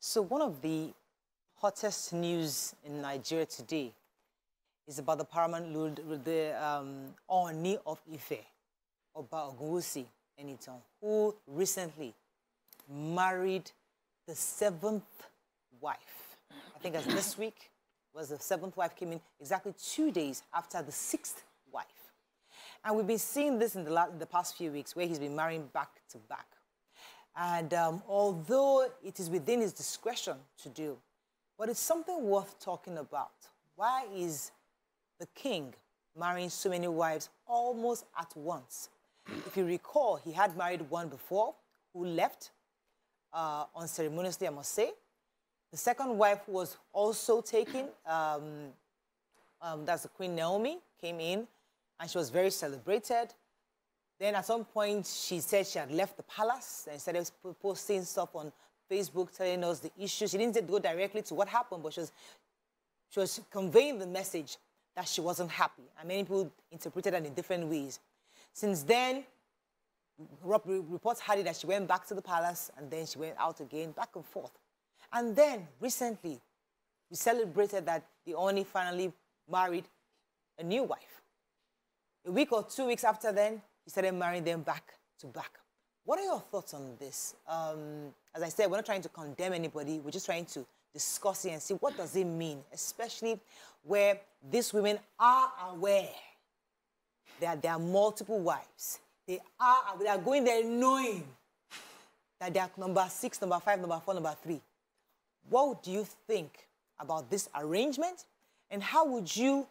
So one of the hottest news in Nigeria today is about the paramount lord, the Ooni of Ife, Oba Ogun State, who recently married the 7th wife. I think as this week was the 7th wife came in exactly 2 days after the 6th wife. And we've been seeing this in the past few weeks where he's been marrying back to back. And although it is within his discretion to do, but it's something worth talking about. Why is the king marrying so many wives almost at once? If you recall, he had married one before who left unceremoniously, I must say. The second wife was also taken. That's the Queen Naomi, came in, and she was very celebrated. Then at some point, she said she had left the palace and started posting stuff on Facebook telling us the issues. She didn't go directly to what happened, but she was conveying the message that she wasn't happy. And many people interpreted that in different ways. Since then, reports had it that she went back to the palace and then she went out again, back and forth. And then, recently, we celebrated that the Ooni finally married a new wife. A week or 2 weeks after then, he started marrying them back to back. What are your thoughts on this? As I said, we're not trying to condemn anybody. We're just trying to discuss it and see what does it mean, especially where these women are aware that there are multiple wives. They are going there knowing that they are number 6, number 5, number 4, number 3. What do you think about this arrangement? And how would you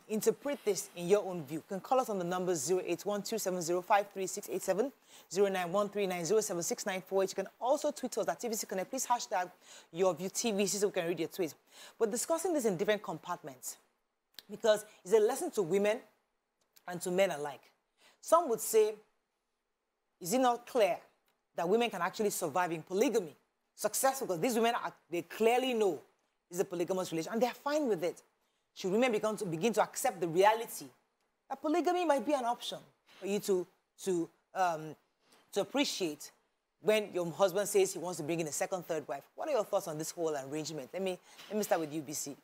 interpret this in your own view? You can call us on the numbers 0812705367, 0913907694. You can also tweet us at TVC Connect. Please hashtag YourViewTVC so we can read your tweets. But discussing this in different compartments because it's a lesson to women and to men alike. Some would say, is it not clear that women can actually survive in polygamy? Successful, because these women, they clearly know it's a polygamous relation, and they're fine with it. Should women begin to accept the reality that polygamy might be an option for you to appreciate when your husband says he wants to bring in a second, third wife? What are your thoughts on this whole arrangement? Let me start with you, BC.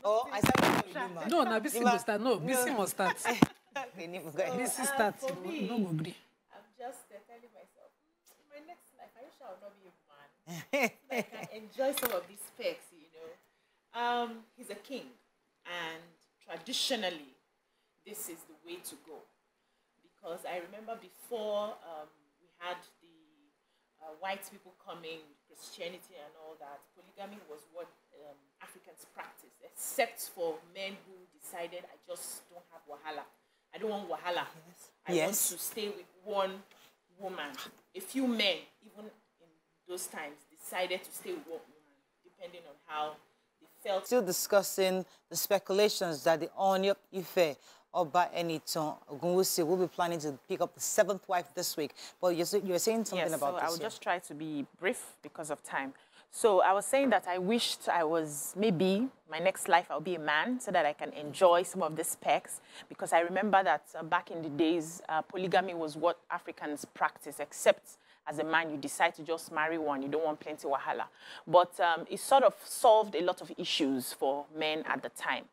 Oh, I started with you, man. No, BC must start. No, BC must start. Okay, BC start. For me, no agree. I'm just telling myself, my next life, I wish I would not be a man. So I can enjoy some of these perks, you know. He's a king, and traditionally, this is the way to go. Because I remember before we had the white people coming, Christianity and all that, polygamy was what Africans practiced, except for men who decided, I just don't have wahala. I don't want wahala. Yes. I want to stay with one woman. A few men, even in those times, decided to stay with one woman, depending on how they felt. Still discussing the speculations that the Ooni of Ife, Oba Ogun State, will be planning to pick up the 7th wife this week. But you're saying something about this. I will just try to be brief because of time. So I was saying that I wished I was, maybe my next life I'll be a man so that I can enjoy some of these perks. Because I remember that back in the days, polygamy was what Africans practiced, except as a man, you decide to just marry one. You don't want plenty wahala. But it sort of solved a lot of issues for men at the time.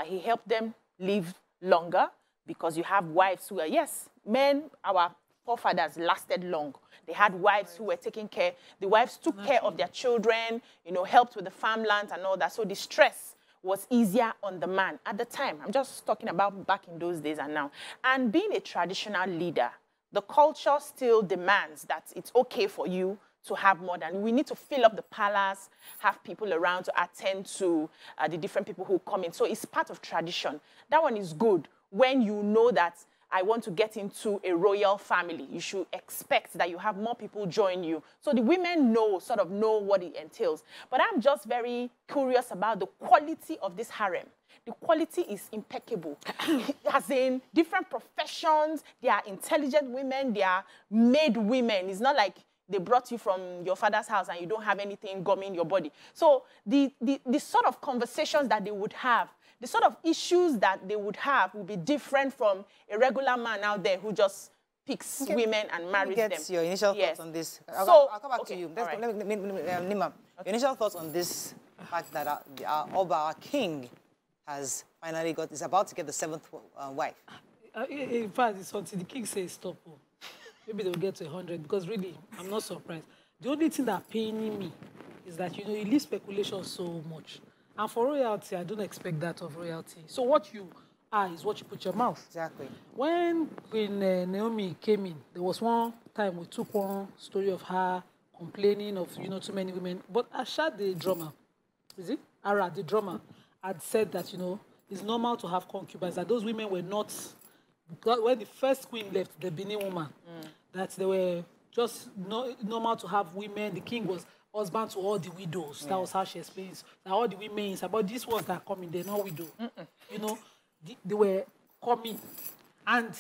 He helped them live longer because you have wives who are, yes, men, our forefathers lasted long. They had wives who were taking care. The wives took care of their children, you know, helped with the farmland and all that. So the stress was easier on the man at the time. I'm just talking about back in those days and now. And being a traditional leader, the culture still demands that it's okay for you to have more than. We need to fill up the palace, have people around to attend to the different people who come in. So it's part of tradition. That one is good when you know that I want to get into a royal family. You should expect that you have more people join you. So the women sort of know what it entails. But I'm just very curious about the quality of this harem. The quality is impeccable. As in different professions, they are intelligent women, they are made women. It's not like they brought you from your father's house and you don't have anything gumming your body. So the sort of conversations that they would have, the sort of issues that they would have will be different from a regular man out there who just picks women and marries them. Get your initial thoughts on this. I'll come back to you. Let's go. Nima, your initial thoughts on this fact that our Oba, our king, has finally is about to get the 7th wife. In fact, it's until the king says stop. Maybe they'll get to 100, because really, I'm not surprised. The only thing that paining me is that, you know, you leave speculation so much. And for royalty, I don't expect that of royalty. So what you are is what you put your mouth. Exactly. When Queen Naomi came in, there was one time we took one story of her complaining of, you know, too many women. But Asha, the drummer, is it? Ara, the drummer, had said that, you know, it's normal to have concubines, that those women were not, when the first queen left, the Benin woman, that they were just normal to have women. The king was husband to all the widows. That was how she explains. That all the women, but these ones that are coming, they're not widow. You know, they were coming. And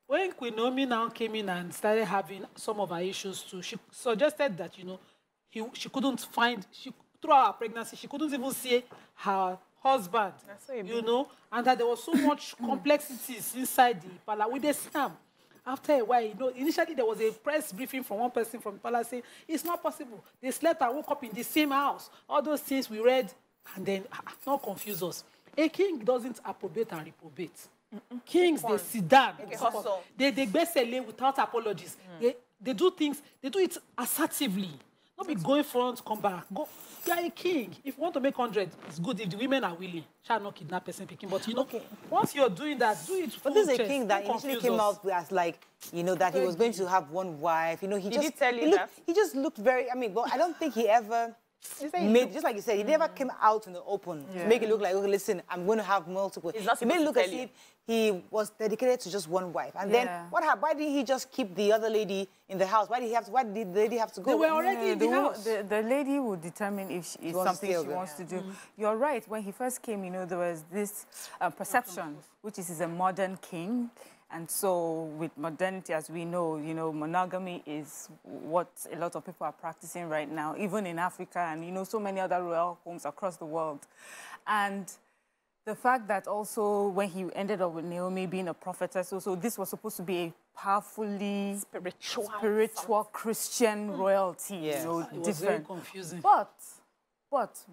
when Queen Naomi now came in and started having some of her issues too, she suggested that, you know, she couldn't find, throughout her pregnancy, she couldn't even see her husband, you know, and that there was so much complexities inside the palace with the scam. After a while, you know, initially there was a press briefing from one person from the palace saying, it's not possible. They slept and woke up in the same house. All those things we read, and then, not confuse us. A king doesn't approbate and reprobate. Kings, they sit down. They basically without apologies. They do things, they do it assertively. Not be going front, come back. Go. You are a king. If you want to make 100, it's good if the women are willing. Shall not kidnap person picking. But you know, once you're doing that, do it full But this is a chest. king that initially came out as like, you know, that he was going to have one wife. You know, he just looked very, I mean, but I don't think he ever made, just like you said, he never came out in the open to make it look like, okay, listen, I'm going to have multiple. He made it look as if he was dedicated to just one wife. And then what happened? Why didn't he just keep the other lady in the house? Why did the lady have to go? They were already in the house. The lady will determine if it's something she wants to do. You're right. When he first came, you know, there was this perception, which is he's a modern king. And so with modernity, as we know, you know, monogamy is what a lot of people are practicing right now, even in Africa and, you know, so many other royal homes across the world. And the fact that also when he ended up with Naomi being a prophetess, so this was supposed to be a powerfully spiritual Christian royalty, you know, it was very confusing. But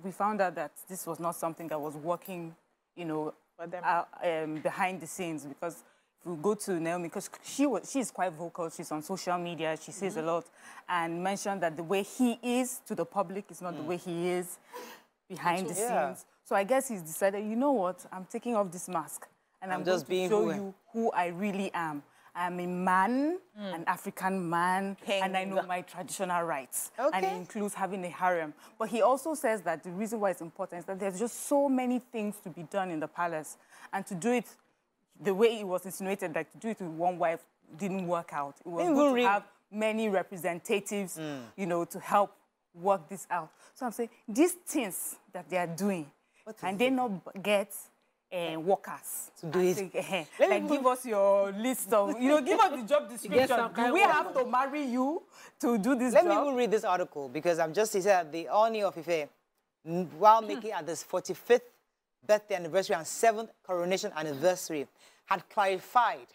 we found out that this was not something that was working, you know, behind the scenes, because we go to Naomi, because she's quite vocal. She's on social media. She says a lot, and mentioned that the way he is to the public is not the way he is behind the scenes. So I guess he's decided, you know what? I'm taking off this mask, and I'm just going to show you who I really am. I'm a man, an African man, and I know my traditional rights. And it includes having a harem. But he also says that the reason why it's important is that there's just so many things to be done in the palace, and to do it the way it was insinuated, like to do it with one wife, didn't work out. It was good to have many representatives, you know, to help work this out. So I'm saying, these things that they are doing, can they not get workers to do it? Like, give us your list of, you know, give us the job description. Do we have to marry you to do this job? Let me even read this article, because I'm just, he said, the Ooni of Ife, while making at this 45th birthday anniversary and 7th coronation anniversary, had clarified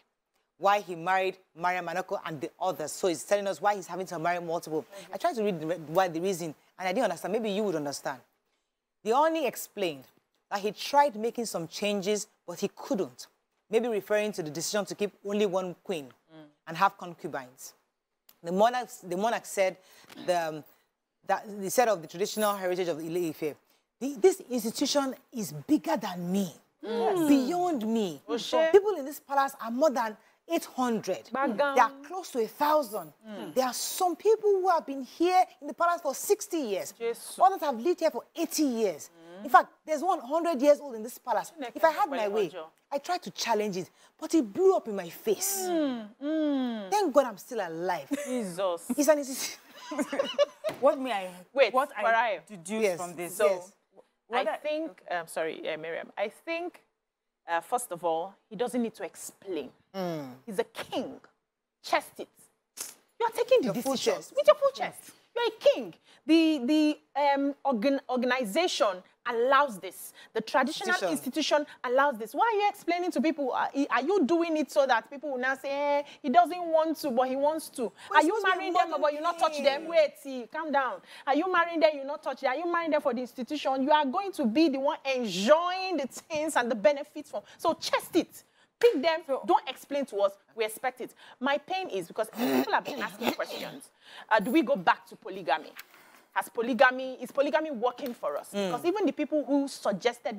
why he married Mariam Manoko and the others. So he's telling us why he's having to marry multiple. I tried to read the reason, and I didn't understand. Maybe you would understand. The Ooni explained that he tried making some changes, but he couldn't. Maybe referring to the decision to keep only one queen and have concubines. The monarch said that he said of the traditional heritage of Ile-Ife, this institution is bigger than me, beyond me. People in this palace are more than 800. They are close to 1,000. There are some people who have been here in the palace for 60 years. Others have lived here for 80 years. In fact, there's 100 years old in this palace. If I had my way, I tried to challenge it, but it blew up in my face. Thank God I'm still alive. Jesus. It's an institution. What I deduce from this? So, I think, sorry, Miriam, I think, first of all, he doesn't need to explain. He's a king. Chest it. You're taking the decisions with your full chest. You're a king. The organization allows this. The traditional institution allows this. Why are you explaining to people? Are you doing it so that people will now say, eh, he doesn't want to, but he wants to? Are you marrying them, but you not touch them? Wait, see, calm down. Are you marrying them, you not touch them? Are you marrying them for the institution? You are going to be the one enjoying the things and the benefits from. So chest it. Pick them, don't explain to us, we expect it. My pain is because people have been asking questions. Do we go back to polygamy? Is polygamy working for us? Because even the people who suggested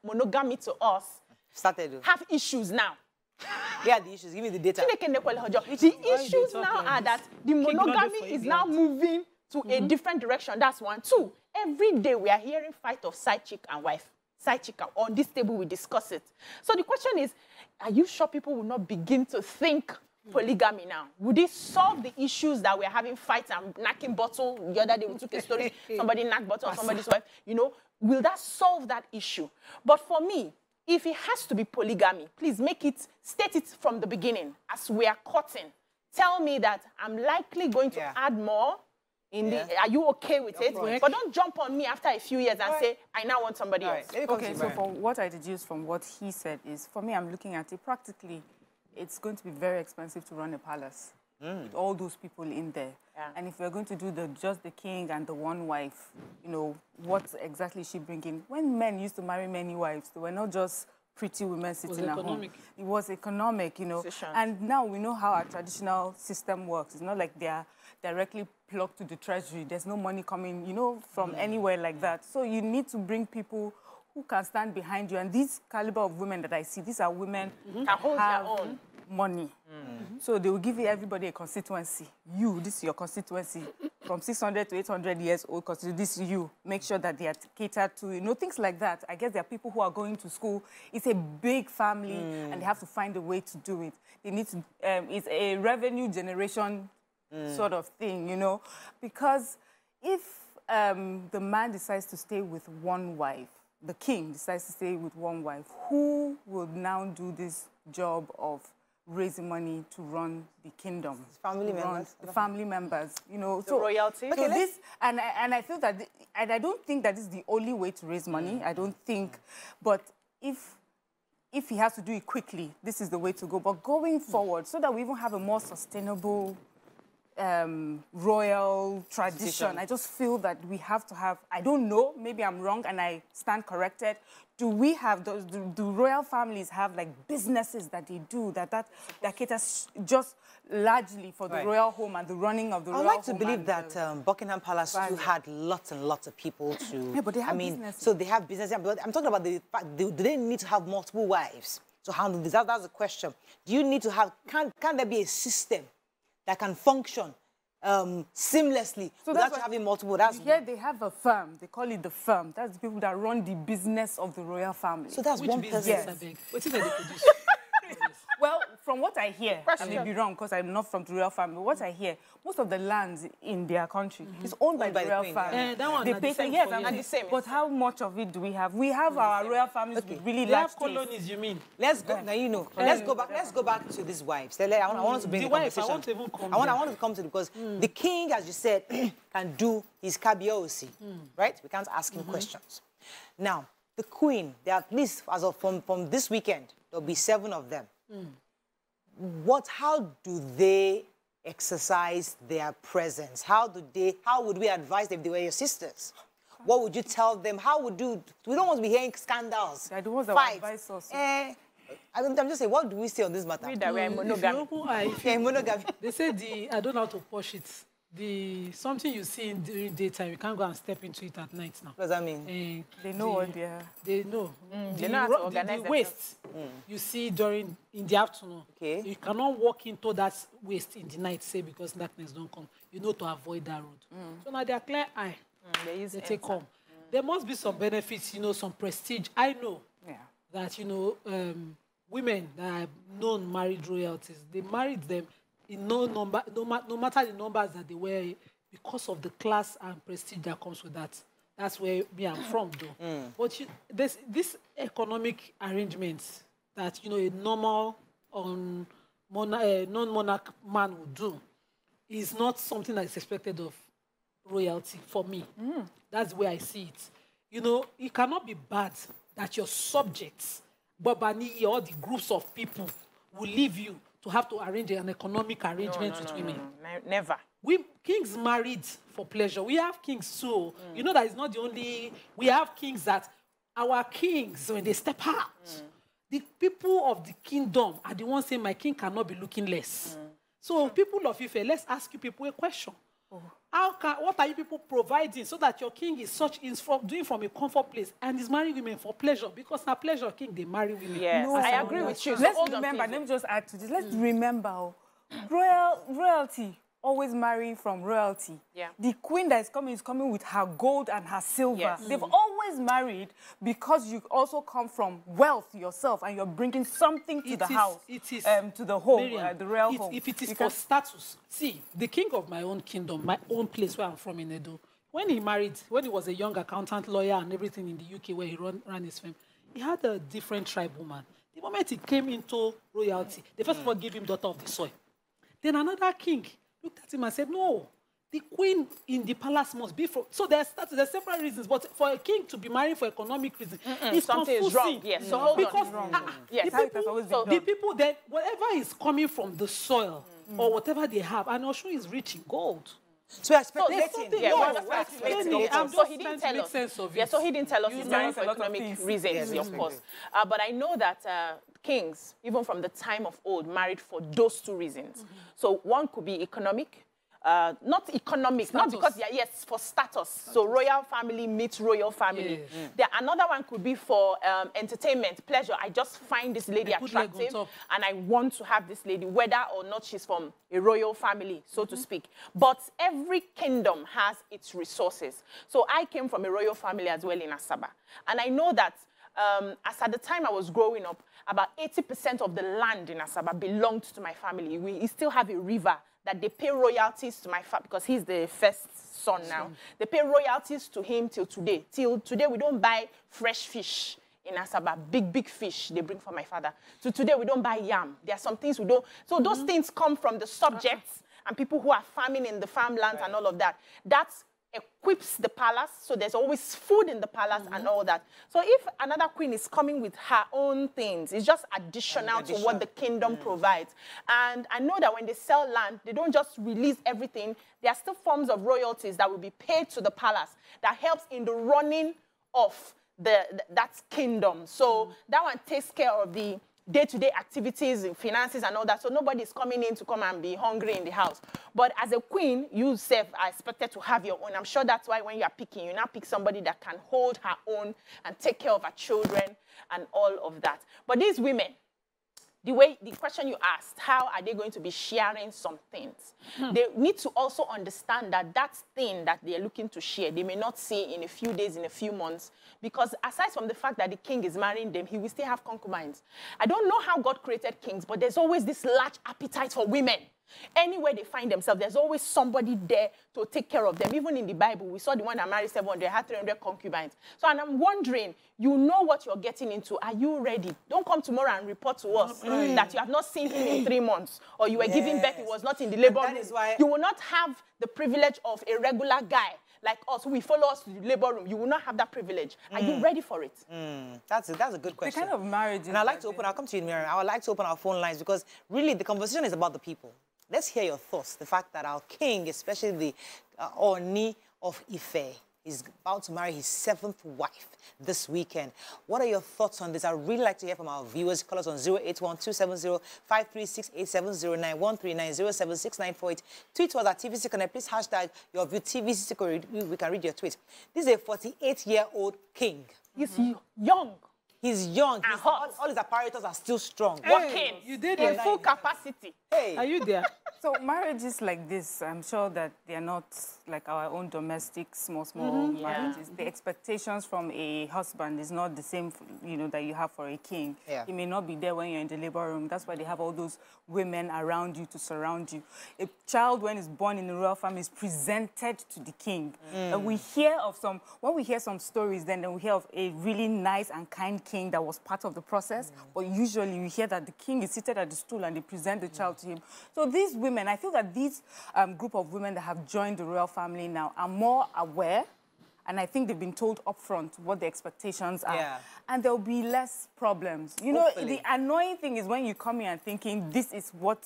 monogamy to us have issues now. Yeah, the issues. Give me the data. The issues now are that the monogamy is now moving to a different direction. That's one. Two, every day we are hearing fight of side chick and wife. Side chick. On this table, we discuss it. So the question is, are you sure people will not begin to think polygamy now? Would it solve the issues that we're having fights and knocking bottle? The other day we took a story, somebody knocked bottle on somebody's wife. You know, will that solve that issue? But for me, if it has to be polygamy, please state it from the beginning as we are cutting. Tell me that I'm likely going to add more. Are you okay with it? Right. But don't jump on me after a few years and say, I now want somebody else. Okay, so for what I deduced from what he said is, for me, I'm looking at it practically, it's going to be very expensive to run a palace with all those people in there. Yeah. And if we're going to do just the king and the one wife, you know, what exactly is she bringing? When men used to marry many wives, they were not just pretty women sitting at home. It was economic, you know. And now we know how our traditional system works. It's not like they are directly plugged to the treasury. There's no money coming, you know, from anywhere like that. So you need to bring people who can stand behind you. And these caliber of women that I see, these are women who have money. So they will give everybody a constituency. This is your constituency. From 600 to 800 years old, this is you. Make sure that they are catered to, you know, things like that. I guess there are people who are going to school. It's a big family, and they have to find a way to do it. They need to, it's a revenue generation sort of thing, you know, because if the man decides to stay with one wife, the king decides to stay with one wife, who will now do this job of raising money to run the kingdom? Family members. The family members, you know. The royalty. So this, and I feel that, and I don't think that is the only way to raise money. I don't think, but if he has to do it quickly, this is the way to go. But going forward, so that we even have a more sustainable royal tradition. I just feel that we have to have, I don't know, maybe I'm wrong and I stand corrected. Do we have those, do royal families have like businesses that they do that caters just largely for the royal home and the running of the royal home? I like to believe that Buckingham Palace too had lots and lots of people to... Yeah, but they have businesses. So they have business, but I'm talking about the fact, do they need to have multiple wives to handle this? That's the question. Do you need to have, can there be a system that can function seamlessly without having multiple? Yeah, they have a firm. They call it the firm. That's the people that run the business of the royal family. So that's one person. Yes. Well, from what I hear, I may be wrong because I'm not from the royal family, but what I hear, most of the lands in their country is owned by the royal family. That one they pay the same. But how much of it do we have? We have our royal families with really large colonies, you mean? Let's go. Now you know. Let's go back to these wives. I want to bring the conversation. I want to even come. I want to come to it because the king, as you said, can do his kabiosi, right? We can't ask him questions. Now, the queen, there are at least as of from this weekend, there'll be 7 of them. How do they exercise their presence? How would we advise them if they were your sisters? What would you tell them? We don't want to be hearing scandals. I don't want to advise us. I'm just saying, what do we say on this matter? We're monogamy. Monogamy. They say I don't know how to push it. Something you see during daytime, you can't go and step into it at night now. What does that mean? They know what they are. They know. They know how to organize the waste you see in the afternoon. Okay. You cannot walk into that waste in the night, say, because darkness don't come. You know to avoid that road. So now they are clear eye. They take home. There must be some benefits, you know, some prestige. I know that, you know, women that are known married royalties, they married them in no matter the numbers that they were, because of the class and prestige that comes with that. That's where I'm from, though. But this economic arrangements that, you know, a normal non-monarch man would do is not something that is expected of royalty for me. That's the way I see it. you know, it cannot be bad that your subjects, Babani, or the groups of people will leave you to have to arrange an economic arrangement with women. Never. Kings married for pleasure. We have kings too. You know that it's not the only... We have kings that... Our kings, when they step out, the people of the kingdom are the ones saying, my king cannot be looking less. So people of Ife, let's ask you people a question. What are you people providing so that your king is doing from a comfort place and is marrying women for pleasure? Because now pleasure king, they marry women. Yes, no, I agree with you. Let's remember, let me just add to this. Let's remember, royalty always marrying from royalty. Yeah. The queen that is coming with her gold and her silver. Yes. They've always married because you also come from wealth yourself and you're bringing something to the house, to the home, Miriam, the royal home. If it is for status, see, the king of my own kingdom, my own place where I'm from in Edo, when he was a young accountant, lawyer and everything in the UK where he ran his firm, he had a different tribe woman. The moment he came into royalty, they first of all gave him daughter of the soil. Then another king looked at him and said, no, the queen in the palace must be for... So there's several reasons, but for a king to be married for economic reasons, it's something confusing. is wrong. Yes, so hold because on. Yes. the people that, whatever is coming from the soil or whatever they have, and Osho is rich in gold. So you're speculating. So he didn't tell us. Yeah, so he didn't tell us he's marrying for economic reasons, of course. But I know that kings, even from the time of old, married for those two reasons. So one could be economic. Not economic, status. not because, yes, for status. So royal family meets royal family. Another one could be for entertainment, pleasure. I just find this lady attractive and I want to have this lady, whether or not she's from a royal family, so to speak. But every kingdom has its resources. So I came from a royal family as well in Asaba. And I know that as at the time I was growing up, about 80% of the land in Asaba belonged to my family. We still have a river that they pay royalties to my father, because he's the first son now. They pay royalties to him till today. Till today, we don't buy fresh fish in Asaba, big fish they bring for my father. So today, we don't buy yam. There are some things we don't. So those things come from the subjects and people who are farming in the farmlands and all of that. That's equips the palace, so there's always food in the palace and all that. So if another queen is coming with her own things, it's just additional to what the kingdom provides. And I know that when they sell land, they don't just release everything. There are still forms of royalties that will be paid to the palace that helps in the running of that kingdom. So that one takes care of the day-to-day activities, finances and all that. So nobody's coming in to come and be hungry in the house. But as a queen, you self are expected to have your own. I'm sure that's why when you are picking, you now pick somebody that can hold her own and take care of her children and all of that. But these women, the question you asked, how are they going to be sharing some things? They need to also understand that that thing that they're looking to share, they may not see in a few days, in a few months, because aside from the fact that the king is marrying them, he will still have concubines. I don't know how God created kings, but there's always this large appetite for women. Anywhere they find themselves, there's always somebody there to take care of them. Even in the Bible, we saw the one that married 700, had 300 concubines. So, and I'm wondering, you know what you're getting into. Are you ready? Don't come tomorrow and report to us that you have not seen him in 3 months, or you were giving birth, he was not in the labor room. You will not have the privilege of a regular guy like us, who will follow us to the labor room. You will not have that privilege. Are you ready for it? That's a good question. The kind of marriage. And I'd like to open, I'll come to you, Miriam. I would like to open our phone lines because really the conversation is about the people. Let's hear your thoughts. The fact that our king, especially the Ooni of Ife, is about to marry his 7th wife this weekend. What are your thoughts on this? I'd really like to hear from our viewers. Call us on 081-270-536-870-9139-076-948. Tweet us at TVC Connect. Please hashtag YourViewTVC. We can read your tweet. This is a 48-year-old king. He's young. He's young. And hot. All his apparatus are still strong. Working. You did in it. full capacity. Hey. Are you there? So marriages like this, I'm sure that they're not like our own domestic small marriages. The expectations from a husband is not the same, that you have for a king. He may not be there when you're in the labor room. That's why they have all those women around you to surround you. A child, when it's born in a royal family, is presented to the king. And when we hear some stories, then we hear of a really nice and kind king that was part of the process. But usually we hear that the king is seated at the stool and they present the child to him. So these women, I feel that these group of women that have joined the royal family now are more aware And I think they've been told upfront what the expectations are. Yeah. And there'll be less problems. You Hopefully. know, the annoying thing is when you come here and thinking this is what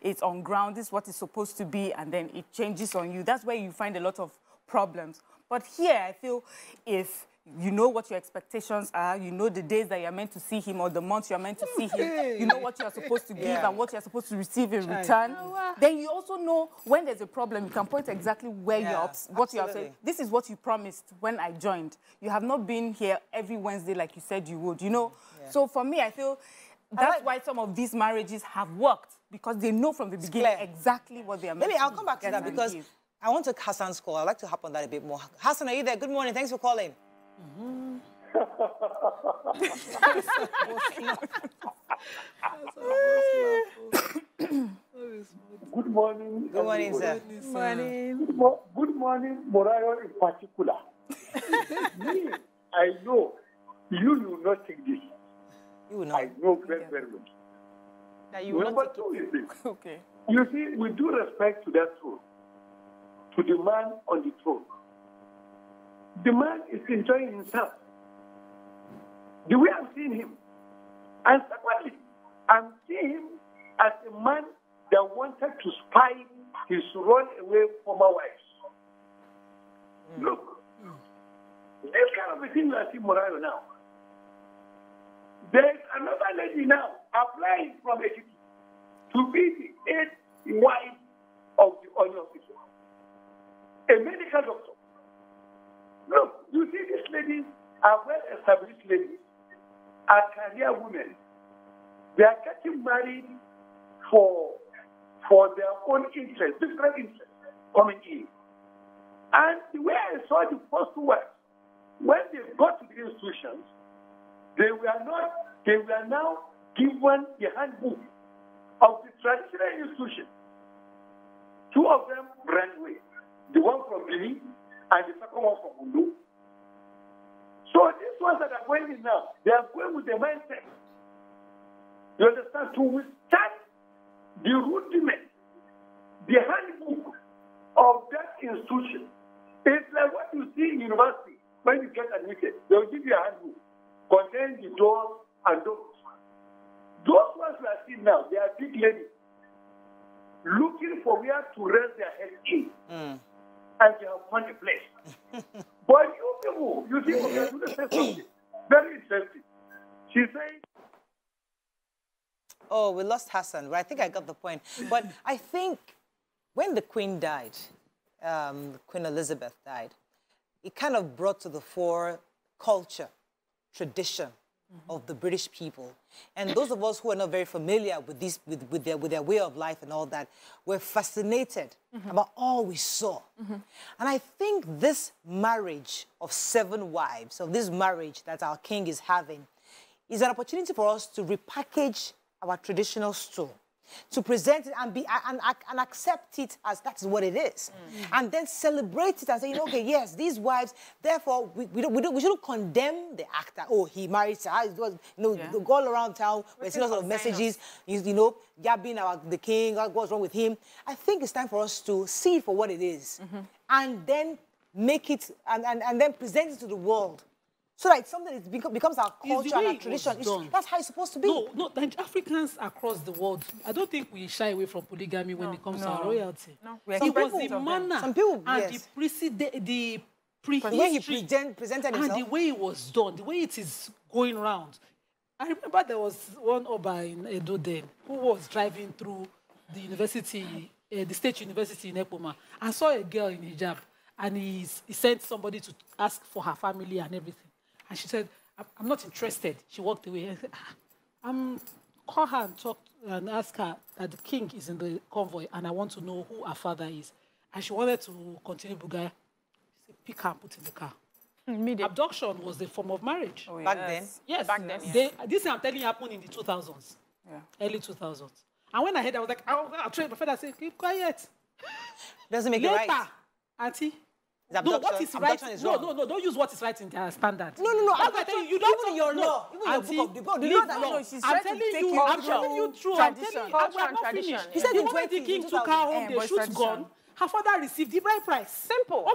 is on ground, this is what is supposed to be, and then it changes on you. That's where you find a lot of problems. But here, I feel if you know what your expectations are, you know the days that you're meant to see him or the months you're meant to see him, you know what you're supposed to give and what you're supposed to receive in return. Then you also know when there's a problem, you can point exactly where what you are saying. This is what you promised when I joined. You have not been here every Wednesday like you said you would, you know? Yeah. So for me, I feel that's why some of these marriages have worked, because they know from the beginning exactly what they are meant to do. Maybe I'll come back to that because I want to Hassan's call. I'd like to hop on that a bit more. Hassan, are you there? Good morning. Thanks for calling. Good morning. Good morning, sir. Good morning. Good morning, Morayo in particular. Me, I know you will not take this. You will not. I know very, very well. That you will Number not take two is this. Okay. You see, with due respect to that throne, to the man on the throne, the man is enjoying himself. The way I'm seeing him. And secondly, I'm seeing him as a man that wanted to spy his runaway former wives. Look, this kind of a thing you are seeing Morayo now. There's another lady now applying from Egypt to be the 8th wife of the Ooni officer, a medical doctor. Look, you see these ladies are well-established ladies, are career women. They are getting married for their own interests, different interests coming in. And the way I saw the first two wives, when they got to the institutions, they were now given the handbook of the traditional institution. Two of them ran away, the one from Benin and the second one from Ogun. So these ones that are going in now, they are going with the mindset, you understand, to withstand the rudiment, the handbook of that institution. It's like what you see in university when you get admitted. They will give you a handbook, contain the doors and doors. Those ones we are seeing now, they are big ladies looking for where to rest their head in. And they have found a place. But you people, you see, we are going to say something very interesting. She said, oh, we lost Hassan, but I think I got the point. But I think when the Queen died, Queen Elizabeth died, it kind of brought to the fore culture, tradition of the British people. And those of us who are not very familiar with this, with their way of life and all that, were fascinated about all we saw. And I think this marriage of 7 wives, of this marriage that our king is having, is an opportunity for us to repackage our traditional stool, to present it and accept it as that's what it is, and then celebrate it and say, you know, okay, yes, these wives. Therefore, we shouldn't condemn the actor. Oh, he married her. Go all around town. We're seeing lots of messages. You know, yabbing about the king. What's wrong with him? I think it's time for us to see it for what it is, and then make it and then present it to the world. So that it's something that becomes our culture and our tradition. That's how it's supposed to be. No, Africans across the world, I don't think we shy away from polygamy when it comes to our royalty. No. It was the manner some people, and the prehistory, way he presented himself. and the way it was done, the way it is going around. I remember there was one Oba in Edo then who was driving through the university, the State University in Ekpoma, and saw a girl in hijab, and he sent somebody to ask for her family and everything. And she said, I'm not interested. She walked away. I said, call her and talk and ask her that the king is in the convoy and I want to know who her father is. And she wanted to continue Bugaya. She said, pick her and put in the car. Abduction was the form of marriage. Oh, Back then? Yes. Back then, yes. This I'm telling you happened in the 2000s. Yeah. Early 2000s. And when I heard, I was like, I'll train my father. I said, keep quiet. Doesn't make it right. Later, Auntie. No, what is right? No, don't use what is right in their standard. No. I'm telling you, you don't even your law, even your book of the book. I'm telling you, I'm telling you true. I'm telling you, culture and tradition. He said the moment the king took her home, they shoot gun. her father received the bride price. Simple.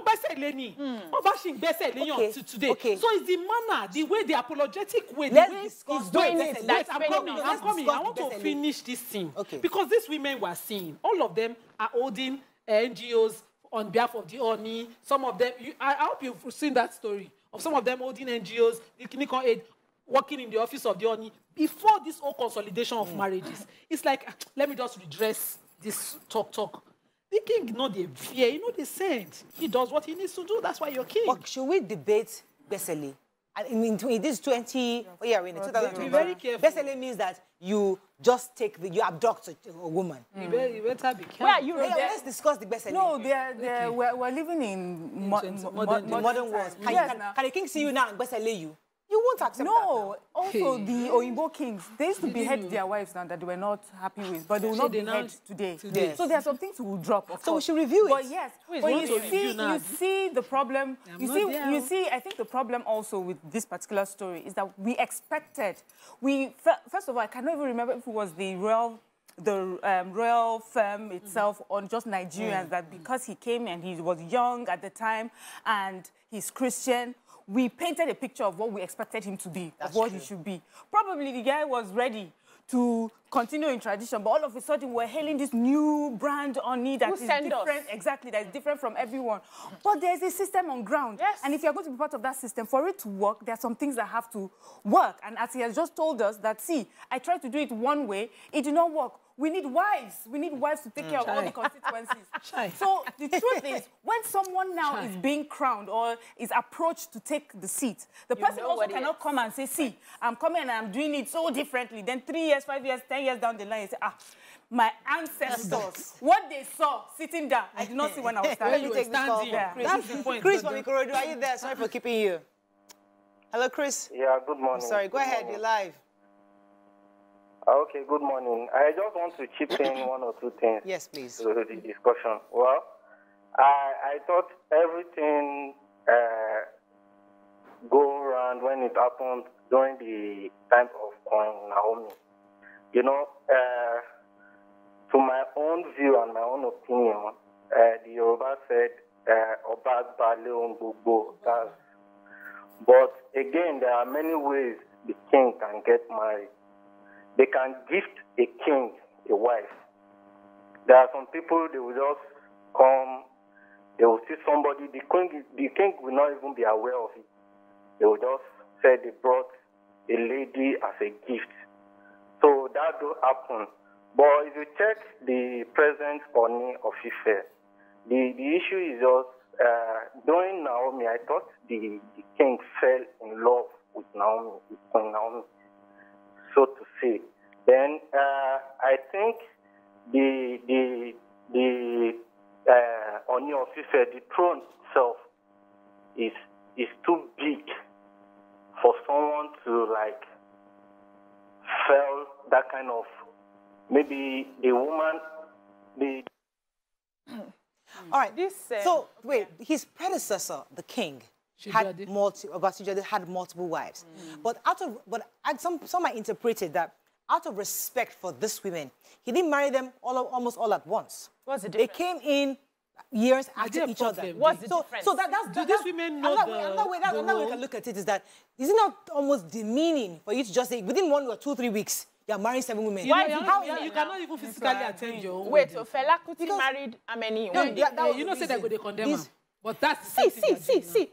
Today. Okay. So it's the manner, the way, the apologetic way, Let's the way discuss he's doing Besele. it. Let's I'm finish coming. now. I'm coming. I Let's want to discuss finish this thing. Okay. Because these women were seeing, all of them are holding NGOs on behalf of the Ooni. Some of them, I hope you've seen that story of some of them holding NGOs, the clinical aid, working in the office of the Ooni before this whole consolidation of marriages. It's like, let me just redress this talk. The king, you know, the fear, you know, the saint. He does what he needs to do. That's why you're king. But should we debate Besele? And in this 20, oh yeah, we're in 2020. Be very careful. Besele means that you just take you abduct a woman. You better be careful. Where are you? Let's discuss the Besele. No, we're living in modern world. Yes, Can the king see you now and Besele you? You won't accept that. No, also the Oyinbo kings, they used to behead their wives now that they were not happy with, but they will not behead today. Yes. So there are some things we will drop. So we should review it. But yes, but you see the problem. You see, I think the problem also with this particular story is that we expected. First of all, I cannot even remember if it was the royal firm itself or just Nigerians that because he came and he was young at the time and he's Christian, we painted a picture of what we expected him to be, of what he should be. Probably the guy was ready to continue in tradition, but all of a sudden we're hailing this new brand Ooni that is different. Exactly, that is different from everyone. But there's a system on ground. Yes. And if you're going to be part of that system, for it to work, there are some things that have to work. And as he has just told us that, see, I tried to do it one way, it did not work. We need wives. We need wives to take care of all the constituencies. So the truth is, when someone now is being crowned or is approached to take the seat, the person also cannot come and say, see, I'm coming and I'm doing it so differently. Then 3 years, 5 years, 10 years down the line, you say, my ancestors, what they saw sitting down, I did not see when I was standing. Let me take this call. That's the point. Chris from Ikorodu, are you there? Sorry for keeping you. Hello, Chris. Yeah, good morning. Sorry, go ahead, you're live. Okay, good morning. I just want to chip in one or two things. Yes, please. To the discussion. Well, I thought everything go around when it happened during the time of Queen Naomi. You know, to my own view and my own opinion, the Yoruba said, Obad Bale Ongbogbo. But again, there are many ways the king can get married. They can gift a king a wife. There are some people, they will just come, they will see somebody, the king will not even be aware of it. They will just say they brought a lady as a gift. So that do happen. But if you check the present Ooni of Ife, the issue is just, during Naomi, I thought the king fell in love with Naomi, with Queen Naomi, so to say. Then I think the Ooni of Ife, the throne itself, is too big for someone to like feel that kind of, maybe the woman, All right. So wait, his predecessor, the king, had multiple wives. But some might interpret it that out of respect for these women, he didn't marry them almost all at once. What's the difference? They came in years after each other. What's the difference? So do these women know another way we can look at it is that, is it not almost demeaning for you to just say, within 1 or 2, 3 weeks, you're marrying 7 women? You cannot even physically attend your own wedding. So Fela Kuti married how many women? You know, say they're going to condemn her. But that's see.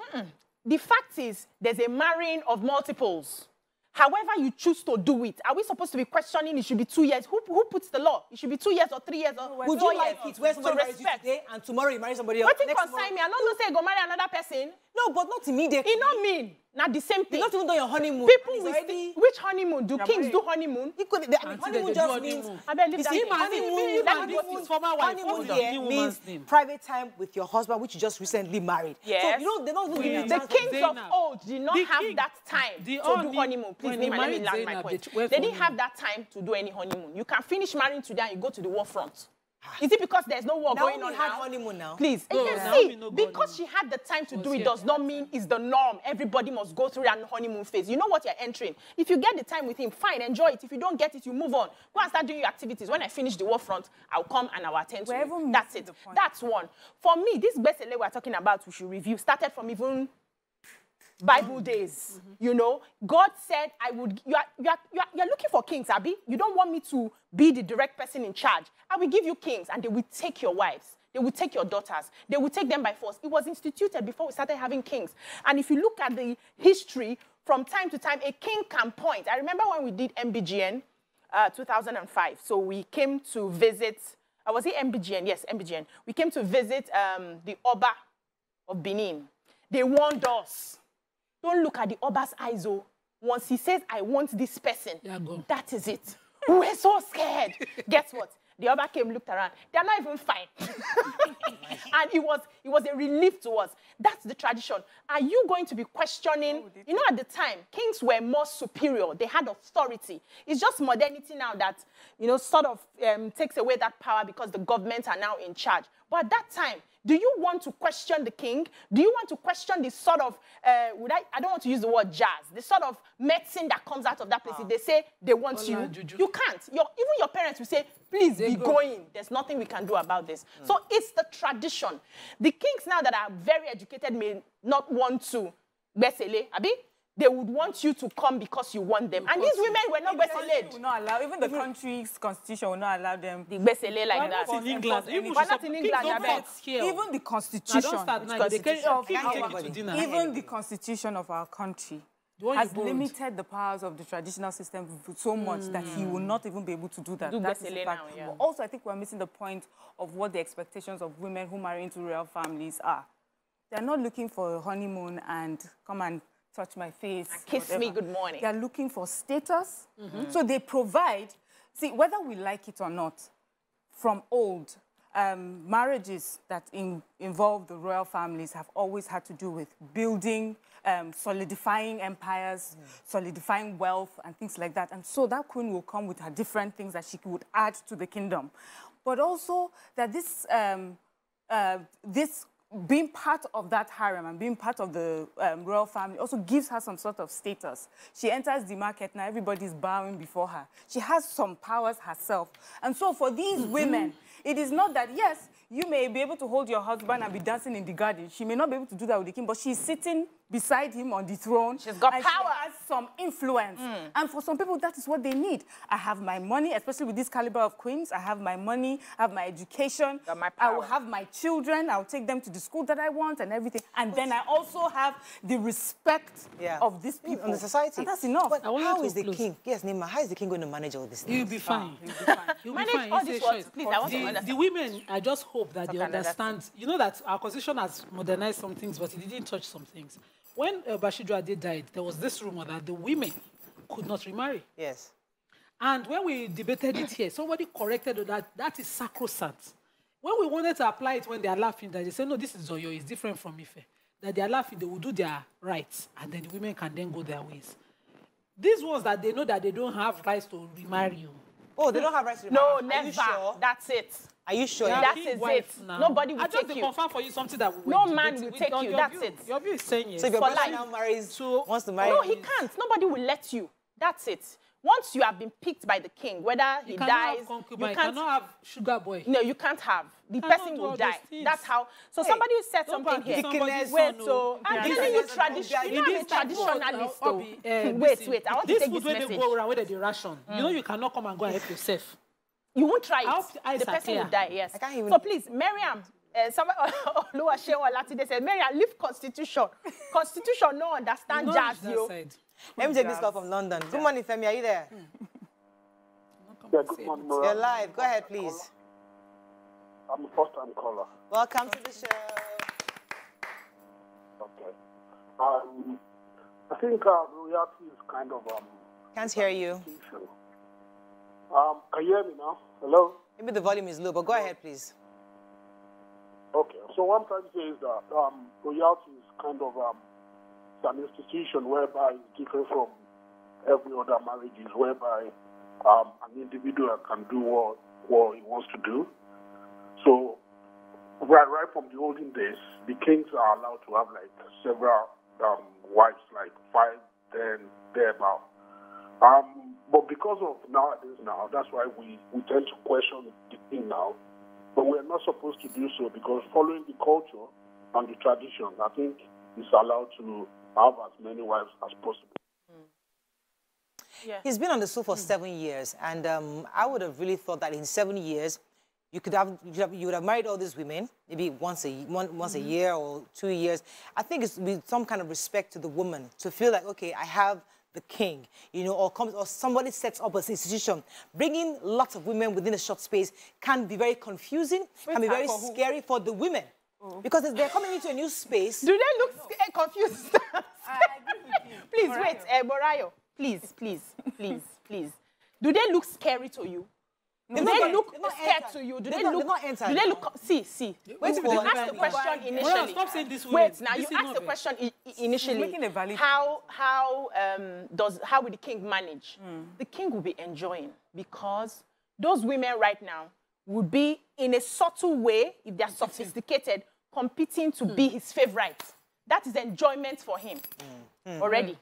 The fact is, there's a marrying of multiples. However you choose to do it, are we supposed to be questioning it should be 2 years? Who puts the law? It should be 2 years or 3 years or would you like it where somebody marries you today and tomorrow you marry somebody else? What it concern me? I don't say go marry another person. No, but not immediately. It not mean. Not the same thing. You're not even on your honeymoon. People will see which honeymoon? Do kings do honeymoon? Honeymoon just means honeymoon here means private time with your husband, which you just recently married. Yes. So they don't even the kings of old did not have that time to do honeymoon. Please let me land my point. They didn't have that time to do any honeymoon. You can finish marrying today and you go to the war front. Is it because there's no war going on Naomi had now? honeymoon now. Please, No, you can Naomi see, no go because honeymoon. she had the time to do it here. does not mean it's the norm. Everybody must go through an honeymoon phase. You know what you're entering. If you get the time with him, fine, enjoy it. If you don't get it, you move on. Go and start doing your activities. When I finish the war front, I'll come and I'll attend to you. That's it. That's one. For me, this Besele we're talking about, we should review, started from even Bible days, you know. God said, I would, you're looking for kings, Abi. You don't want me to be the direct person in charge. I will give you kings, and they will take your wives. They will take your daughters. They will take them by force. It was instituted before we started having kings. And if you look at the history, from time to time, a king can point. I remember when we did MBGN, 2005. So we came to visit, was it MBGN? Yes, MBGN. We came to visit the Oba of Benin. They warned us. Don't look at the Oba's eyes, oh. Once he says, I want this person, that is it. We're so scared. Guess what? The Oba came, looked around. They're not even fine. And it was a relief to us. That's the tradition. Are you going to be questioning? You know, at the time, kings were more superior. They had authority. It's just modernity now that, you know, sort of takes away that power because the government are now in charge. But at that time, do you want to question the king? Do you want to question the sort of, I don't want to use the word jazz, the sort of medicine that comes out of that place? If they say they want you, you can't. Even your parents will say, please be going. There's nothing we can do about this. So it's the tradition. The kings now that are very educated may not want to, Besele, Abi? They would want you to come because you want them. And these women were not Besele. Will not allow, even the country's constitution will not allow them. The Besele like that. Not in England. Why not in England? Even the constitution. Even the constitution of our country has limited the powers of the traditional system so much that he will not even be able to do that. That's the fact. But also, I think we're missing the point of what the expectations of women who marry into royal families are. They're not looking for a honeymoon and come and touch my face. Kiss me, good morning. They're looking for status. So they provide, see, whether we like it or not, from old, marriages that involve the royal families have always had to do with building, solidifying empires, solidifying wealth, and things like that. And so that queen will come with her different things that she would add to the kingdom. But also that this being part of that harem and being part of the royal family also gives her some sort of status. She enters the market now, everybody's bowing before her. She has some powers herself. And so for these women, it is not that, yes, you may be able to hold your husband and be dancing in the garden. She may not be able to do that with the king, but she's sitting beside him on the throne. She's got and power. She has some influence. And for some people, that is what they need. I have my money, especially with this caliber of queens. I have my money, I have my education. Got my power. I will have my children. I'll take them to the school that I want and everything. And then I also have the respect of these people. On the society. And that's enough. But how is the king? Yes, Nima, how is the king going to manage all this? He'll be fine. He'll be fine. He'll be Manage fine. all these words, please. I want to understand. The women, I just hope that they understand. You know that our constitution has modernized some things, but it didn't touch some things. When Bashidru Ade died, there was this rumor that the women could not remarry. Yes. And when we debated it here, somebody corrected that is sacrosanct. When we wanted to apply it, when they are laughing, that they say, no, this is Oyo, it's different from Ife. That they are laughing, they will do their rights, and then the women can then go their ways. These ones that they know that they don't have rights to remarry you. Oh, they don't have rights to remarry? No, never. Sure? That's it. Are you sure? That is it. Now. Nobody will take you. I just confirm for you something that no man will take you. That's it. Your view is saying yes. So if your brother now wants to marry no, he can't. Nobody will let you. That's it. Once you have been picked by the king, whether he dies, you cannot have sugar boy. No, you can't have. The person will die. That's how. So somebody said something here. Wait, so I'm telling you tradition. You know I'm a traditionalist, though. Wait. I want to take this message. This food go around with the ration. You know you cannot come and go and help yourself. You won't try it. The person will die, yes. So please, Miriam, they said, Miriam, leave constitution. Constitution no understand jazz, yo. Let me take this call from London. Good morning, Femi. Are you there? Yeah, good morning, Mara. You're live. Go ahead, please. I'm a first-time caller. Welcome to the show. Okay. I think reality is kind of Can't hear you. Can you hear me now? Hello? Maybe the volume is low, but go ahead, please. Okay. So what I'm trying to say is that royalty is kind of an institution whereby it's different from every other marriages, whereby an individual can do what he wants to do. So, right from the olden days, the kings are allowed to have like several wives, like 5, 10, thereabout. But because of nowadays now, that's why we tend to question the king now. But we're not supposed to do so because following the culture and the tradition, I think he's allowed to have as many wives as possible. Yeah. He's been on the show for 7 years, and I would have really thought that in 7 years, you would have married all these women, maybe once a year or 2 years. I think it's with some kind of respect to the woman to feel like, okay, I have the king, you know, or somebody sets up an institution. Bringing lots of women within a short space can be very confusing, can be very scary for the women. Because they're coming into a new space. Do they look confused? I agree with you. Please, wait, Morayo. Please. Do they look scary to you? Do they look scared to you? Do they look? See. Wait, you asked the question initially. Stop saying this. Wait, now you asked the question initially. How will the king manage? The king will be enjoying because those women right now would be in a subtle way, if they are sophisticated, competing to be his favorite. That is enjoyment for him already.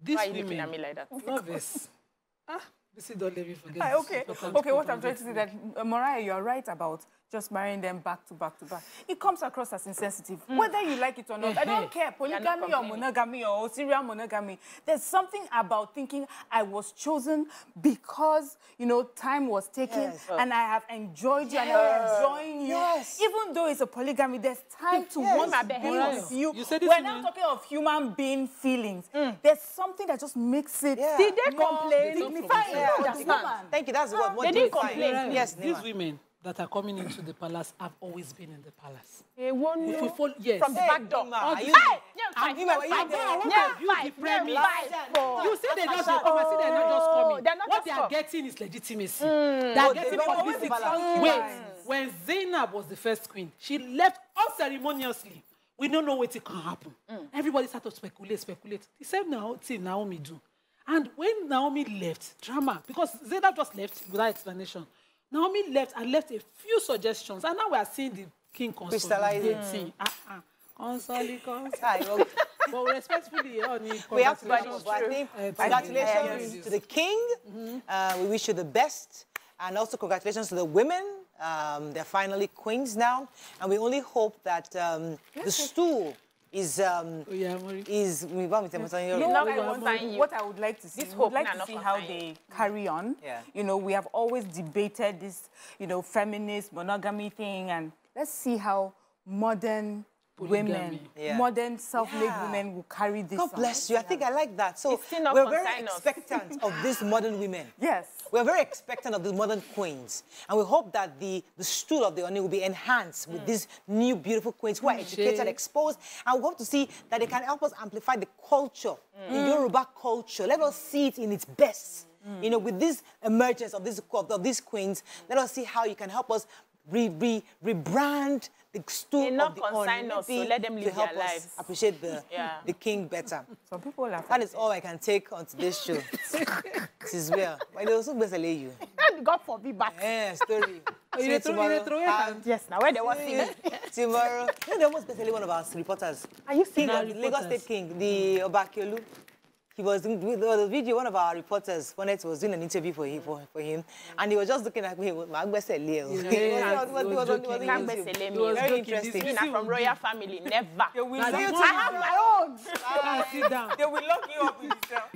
This Why are you looking at me like that? Love this. Don't let me forget. Okay, what I'm trying to say that, Mariah, you're right about just marrying them back to back to back. It comes across as insensitive, whether you like it or not. I don't care, polygamy or monogamy or serial monogamy. There's something about thinking I was chosen because, you know, time was taken and I have enjoyed you and I'm enjoying you. Even though it's a polygamy, there's time to want to be with you. We're now talking of human being feelings. There's something that just makes it Did they complain? Thank you, that's what they didn't complain. Yes, these women that are coming into the palace have always been in the palace. They won you from the back door. You see, they're not just coming. What they are getting is legitimacy. They are getting publicity. Wait, when Zainab was the first queen, she left unceremoniously. We don't know what it can happen. Everybody started to speculate. The same thing Naomi do. And when Naomi left, drama, because Zainab just left without explanation. Naomi left and left a few suggestions, and now we are seeing the king consolidating. But respectfully, we have to go. I think congratulations to the king. We wish you the best, and also congratulations to the women. They're finally queens now, and we only hope that the stool is what I would like to see. Would like to see how they carry on. You know, we have always debated this, you know, feminist monogamy thing, and let's see how modern women, modern self-made women will carry this. God bless you. I think I like that. So we're very expectant of these modern women. Yes. We're very expectant of the modern queens. And we hope that the stool of the Ooni will be enhanced with these new beautiful queens who are educated, exposed. And we hope to see that they can help us amplify the culture, the Yoruba culture. Let us see it in its best. You know, with this emergence of these queens, let us see how you can help us rebrand the stool of the Ooni, so let them live their lives. Appreciate the king better. Some people are. That is all I can take on today's show. This is where they also best you. God forbid back. Story. Yes, now where they was singing. Tomorrow. You know, they almost basically one of our reporters. Are you seeing the Lagos State King, the Obakiolu? He was in the video, one of our reporters, Fonet, was doing an interview for him, and he was just looking at me. He was very interesting. From royal family, never. I have my own. Sit down. They will lock you up in the cell.